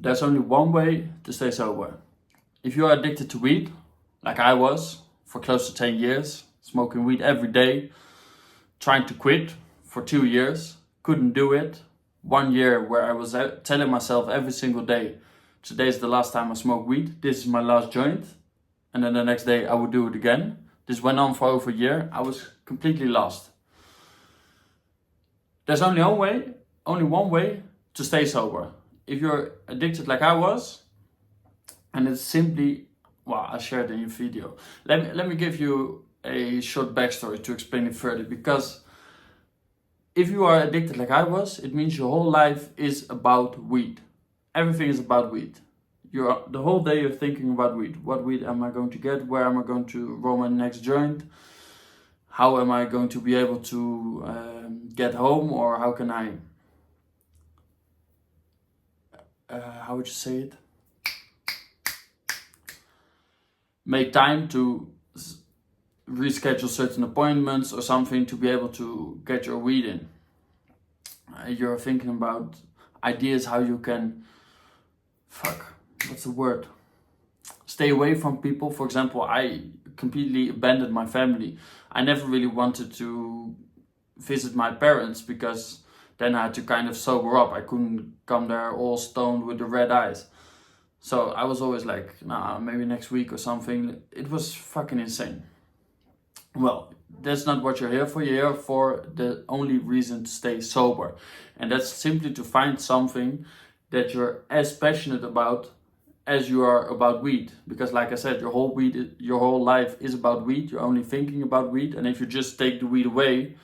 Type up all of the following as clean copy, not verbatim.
There's only one way to stay sober. If you are addicted to weed, like I was for close to 10 years, smoking weed every day, trying to quit for 2 years, couldn't do it. 1 year where I was telling myself every single day, today's the last time I smoke weed, this is my last joint, and then the next day I would do it again. This went on for over a year. I was completely lost. There's only one way to stay sober. If you're addicted like I was, and it's simply, well, I shared in your video. Let me give you a short backstory to explain it further, because if you are addicted like I was, it means your whole life is about weed. Everything is about weed. The whole day you're thinking about weed. What weed am I going to get? Where am I going to roll my next joint? How am I going to be able to get home? Or how can I, how would you say it? Make time to reschedule certain appointments or something to be able to get your weed in. You're thinking about ideas how you can, what's the word? Stay away from people. For example, I completely abandoned my family. I never really wanted to visit my parents because then I had to kind of sober up. I couldn't come there all stoned with the red eyes. So I was always like, nah, maybe next week or something. It was fucking insane. Well, that's not what you're here for. You're here for the only reason to stay sober. And that's simply to find something that you're as passionate about as you are about weed. Because like I said, your whole life is about weed. You're only thinking about weed. And if you just take the weed away,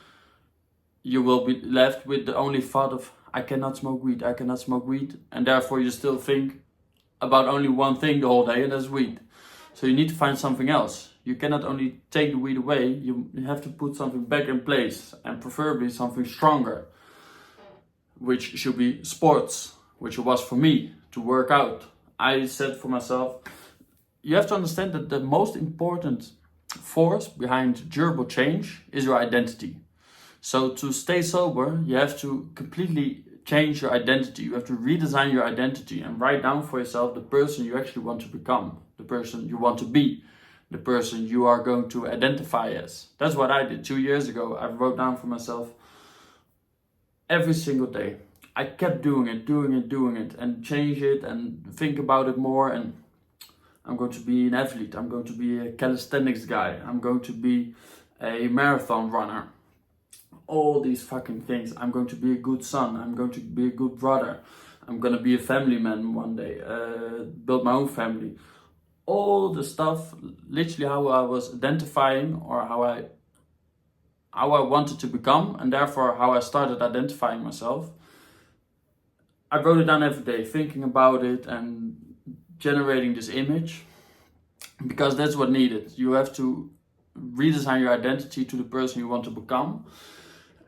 you will be left with the only thought of, I cannot smoke weed, I cannot smoke weed. And therefore you still think about only one thing the whole day, and that's weed. So you need to find something else. You cannot only take the weed away, you have to put something back in place, and preferably something stronger, which should be sports, which it was for me, to work out. I said for myself, you have to understand that the most important force behind durable change is your identity. So to stay sober, you have to completely change your identity. You have to redesign your identity and write down for yourself the person you actually want to become, the person you want to be, the person you are going to identify as. That's what I did 2 years ago. I wrote down for myself every single day. I kept doing it and change it and think about it more. And I'm going to be an athlete. I'm going to be a calisthenics guy. I'm going to be a marathon runner. All these fucking things. I'm going to be a good son. I'm going to be a good brother. I'm going to be a family man one day. Build my own family. All the stuff, literally how I was identifying, or how I wanted to become, and therefore how I started identifying myself. I wrote it down every day, thinking about it and generating this image, because that's what needed. You have to redesign your identity to the person you want to become,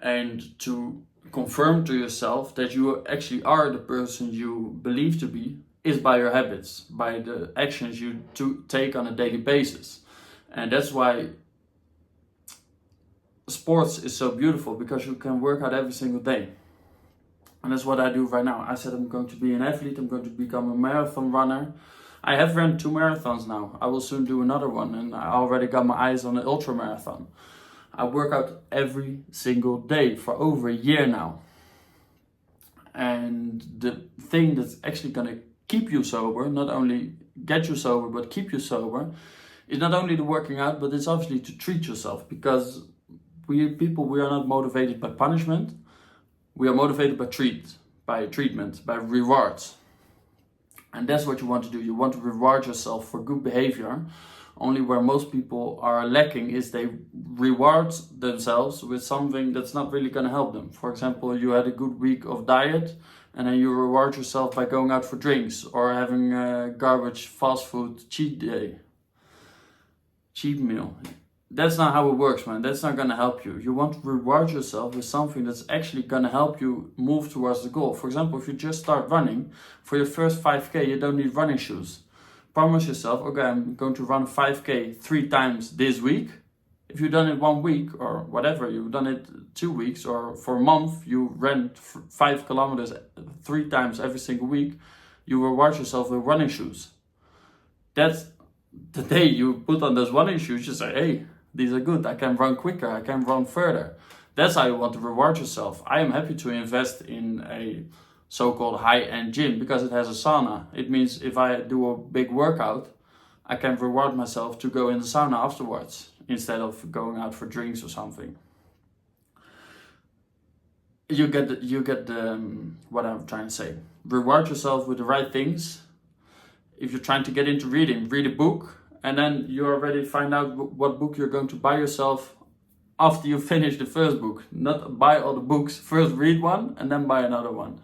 and to confirm to yourself that you actually are the person you believe to be is by your habits, by the actions you take on a daily basis. And that's why sports is so beautiful, because you can work out every single day. And that's what I do right now. I said I'm going to be an athlete, I'm going to become a marathon runner. I have run 2 marathons now. I will soon do another one, and I already got my eyes on an ultra marathon. I work out every single day for over a year now. And the thing that's actually going to keep you sober, not only get you sober, but keep you sober, is not only the working out, but it's obviously to treat yourself. Because we are not motivated by punishment. We are motivated by treatment, by rewards. And that's what you want to do. You want to reward yourself for good behavior. Only where most people are lacking is they reward themselves with something that's not really going to help them. For example, you had a good week of diet, and then you reward yourself by going out for drinks or having a garbage fast food cheat meal. That's not how it works, man. That's not going to help you. You want to reward yourself with something that's actually going to help you move towards the goal. For example, if you just start running, for your first 5K, you don't need running shoes. Promise yourself, okay, I'm going to run 5K 3 times this week. If you've done it 1 week or whatever, you've done it 2 weeks, or for a month, you ran 5 kilometers 3 times every single week, you reward yourself with running shoes. That's the day you put on those running shoes, you say, hey, these are good, I can run quicker, I can run further. That's how you want to reward yourself. I am happy to invest in a so-called high-end gym because it has a sauna. It means if I do a big workout, I can reward myself to go in the sauna afterwards instead of going out for drinks or something. You get what I'm trying to say. Reward yourself with the right things. If you're trying to get into reading, read a book, and then you already find out what book you're going to buy yourself after you finish the first book. Not buy all the books, first read one and then buy another one.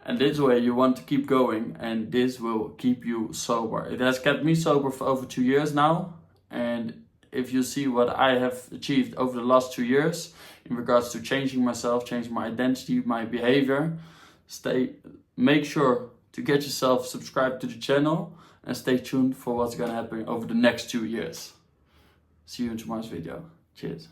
And this way you want to keep going, and this will keep you sober. It has kept me sober for over 2 years now. And if you see what I have achieved over the last 2 years in regards to changing myself, changing my identity, my behavior, make sure to get yourself subscribed to the channel and stay tuned for what's going to happen over the next 2 years. See you in tomorrow's video. Cheers.